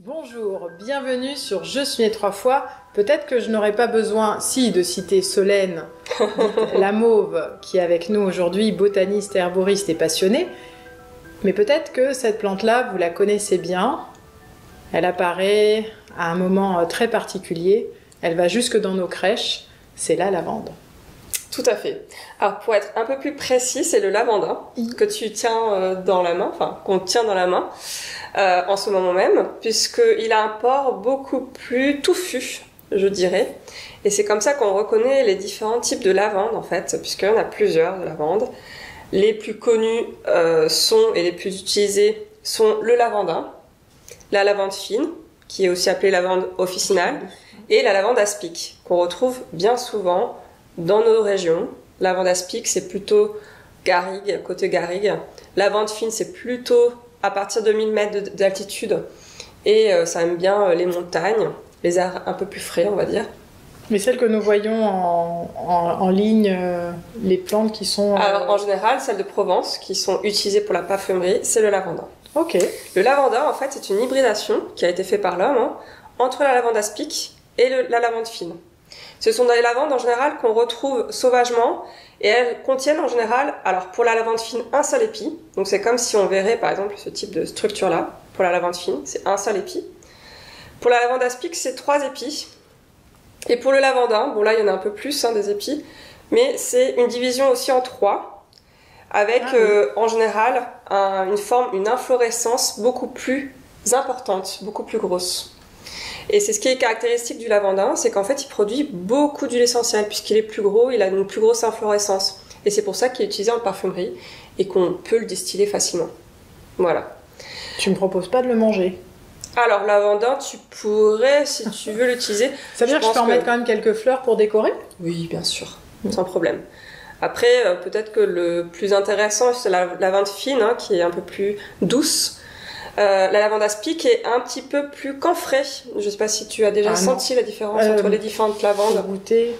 Bonjour, bienvenue sur Je suis né 3 fois. Peut-être que je n'aurais pas besoin, de citer Solène, la mauve, qui est avec nous aujourd'hui, botaniste, herboriste et passionnée. Mais peut-être que cette plante-là, vous la connaissez bien. Elle apparaît à un moment très particulier. Elle va jusque dans nos crèches. C'est la lavande. Tout à fait. Alors pour être un peu plus précis, c'est le lavandin que tu tiens dans la main, enfin qu'on tient dans la main en ce moment même, puisqu'il a un port beaucoup plus touffu, je dirais. Et c'est comme ça qu'on reconnaît les différents types de lavande en fait, puisqu'il y en a plusieurs de lavande. Les plus connus et les plus utilisés sont le lavandin, la lavande fine, qui est aussi appelée lavande officinale, et la lavande aspic, qu'on retrouve bien souvent dans nos régions. Lavande aspic, c'est plutôt garrigue, côté garrigue. Lavande fine, c'est plutôt à partir de 1000 mètres d'altitude. Et ça aime bien les montagnes, les airs un peu plus frais, on va dire. Mais celles que nous voyons en ligne, les plantes qui sont... Alors, en général, celles de Provence, qui sont utilisées pour la parfumerie, c'est le lavandin. Ok. Le lavandin, en fait, c'est une hybridation qui a été faite par l'homme entre la lavande aspic et la lavande fine. Ce sont des lavandes en général qu'on retrouve sauvagement et elles contiennent en général, alors pour la lavande fine, un seul épi. Donc c'est comme si on verrait par exemple ce type de structure là. Pour la lavande fine, c'est un seul épi. Pour la lavande aspic, c'est 3 épis. Et pour le lavandin, bon là il y en a un peu plus des épis, mais c'est une division aussi en 3 avec en général une inflorescence beaucoup plus importante, beaucoup plus grosse. Et c'est ce qui est caractéristique du lavandin, c'est qu'en fait il produit beaucoup d'huile essentielle puisqu'il est plus gros, il a une plus grosse inflorescence. Et c'est pour ça qu'il est utilisé en parfumerie et qu'on peut le distiller facilement. Voilà. Tu me proposes pas de le manger? Alors lavandin, tu pourrais, si tu veux l'utiliser. Ça veut dire que je peux en mettre quand même quelques fleurs pour décorer? Oui, bien sûr, sans problème. Après, peut-être que le plus intéressant, c'est la lavande fine, qui est un peu plus douce. La lavande aspic est un petit peu plus camphrée. Je ne sais pas si tu as déjà senti la différence entre les différentes lavandes. Goûter.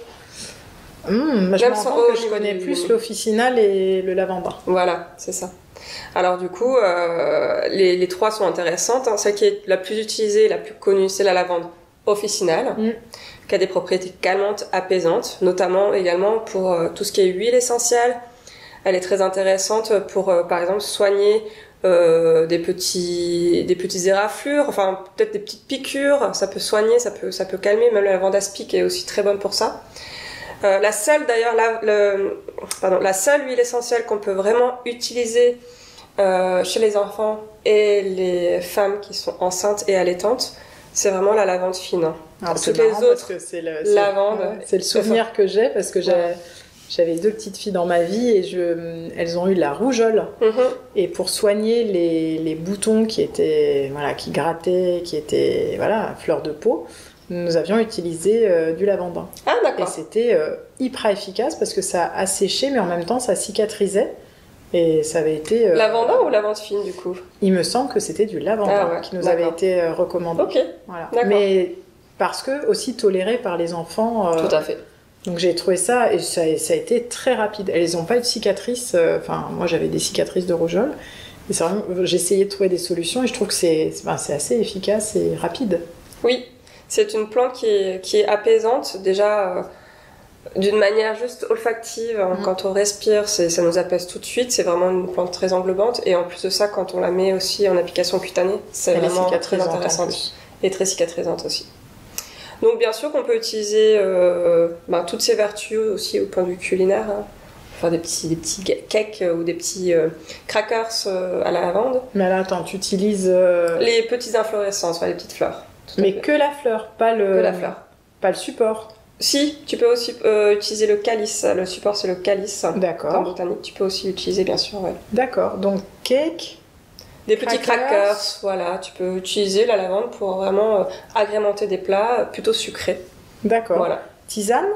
Je me rends compte que je connais plus l'officinal et le lavandin. Voilà, c'est ça. Alors du coup, les 3 sont intéressantes. Celle qui est la plus utilisée, la plus connue, c'est la lavande officinale, qui a des propriétés calmantes, apaisantes, notamment également pour tout ce qui est huile essentielle. Elle est très intéressante pour, par exemple, soigner des petits éraflures, enfin peut-être des petites piqûres, ça peut soigner, ça peut calmer. Même la lavande aspic est aussi très bonne pour ça. La seule huile essentielle qu'on peut vraiment utiliser chez les enfants et les femmes qui sont enceintes et allaitantes, c'est vraiment la lavande fine. Alors, toutes les autres lavandes, c'est le souvenir que j'ai parce que j'avais 2 petites filles dans ma vie et elles ont eu de la rougeole. Et pour soigner les boutons qui grattaient, qui étaient à fleur de peau, nous avions utilisé du lavandin. Ah d'accord. Et c'était hyper efficace parce que ça asséchait mais en même temps ça cicatrisait. Et ça avait été... lavandin ou lavande fine du coup? Il me semble que c'était du lavandin qui nous avait été recommandé. Ok, voilà. D'accord. Mais parce que aussi toléré par les enfants. Tout à fait. Donc j'ai trouvé ça, et ça a été très rapide. Elles n'ont pas eu de cicatrices, moi j'avais des cicatrices de rougeole. Et j'ai essayé de trouver des solutions et je trouve que c'est assez efficace et rapide. Oui, c'est une plante qui est apaisante, déjà d'une manière juste olfactive. Quand on respire, ça nous apaise tout de suite. C'est vraiment une plante très englobante. Et en plus de ça, quand on la met aussi en application cutanée, c'est vraiment très intéressante. Et très cicatrisante aussi. Donc bien sûr qu'on peut utiliser toutes ces vertus aussi au point de vue culinaire. Faire des petits cakes ou des petits crackers à la lavande. Mais là, attends, tu utilises... les petites inflorescences, les petites fleurs. Mais que la fleur, pas la fleur. Pas le support. Si, tu peux aussi utiliser le calice. Le support, c'est le calice. D'accord. En botanique, tu peux aussi l'utiliser, bien sûr. Ouais. D'accord, donc cake... Des petits crackers, voilà. Tu peux utiliser la lavande pour vraiment agrémenter des plats plutôt sucrés. D'accord. Voilà. Tisane?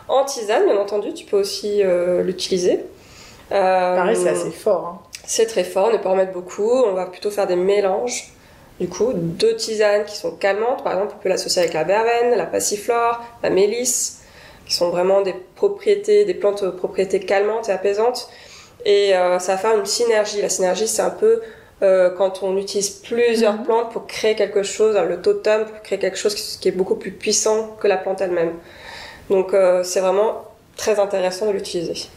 En tisane, bien entendu, tu peux aussi l'utiliser. Pareil, c'est assez fort. C'est très fort, on ne peut pas en mettre beaucoup. On va plutôt faire des mélanges. Du coup, 2 tisanes qui sont calmantes. Par exemple, on peut l'associer avec la verveine, la passiflore, la mélisse, qui sont vraiment des plantes aux propriétés calmantes et apaisantes. Et ça va faire une synergie. La synergie, c'est un peu quand on utilise plusieurs plantes pour créer quelque chose, le totem, pour créer quelque chose qui est beaucoup plus puissant que la plante elle-même. Donc c'est vraiment très intéressant de l'utiliser.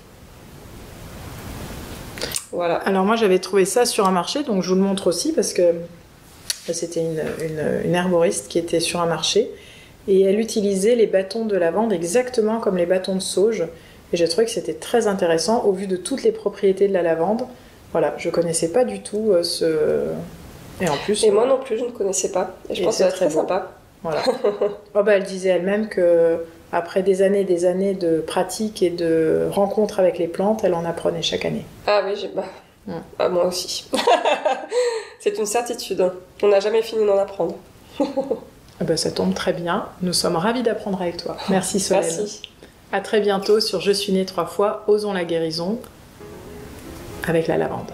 Voilà. Alors moi j'avais trouvé ça sur un marché, donc je vous le montre aussi parce que c'était une herboriste qui était sur un marché et elle utilisait les bâtons de lavande exactement comme les bâtons de sauge. Et j'ai trouvé que c'était très intéressant au vu de toutes les propriétés de la lavande. Voilà, je connaissais pas du tout ce... Et en plus... Et moi non plus, je ne connaissais pas. Et je pense que c'est très sympa. Voilà. Oh bah, elle disait elle-même que après des années de pratique et de rencontres avec les plantes, elle en apprenait chaque année. Ah oui, ah, moi aussi. C'est une certitude. On n'a jamais fini d'en apprendre. Ah bah, ça tombe très bien. Nous sommes ravis d'apprendre avec toi. Merci Solène. Merci. À très bientôt sur Je suis née 3 fois, osons la guérison avec la lavande.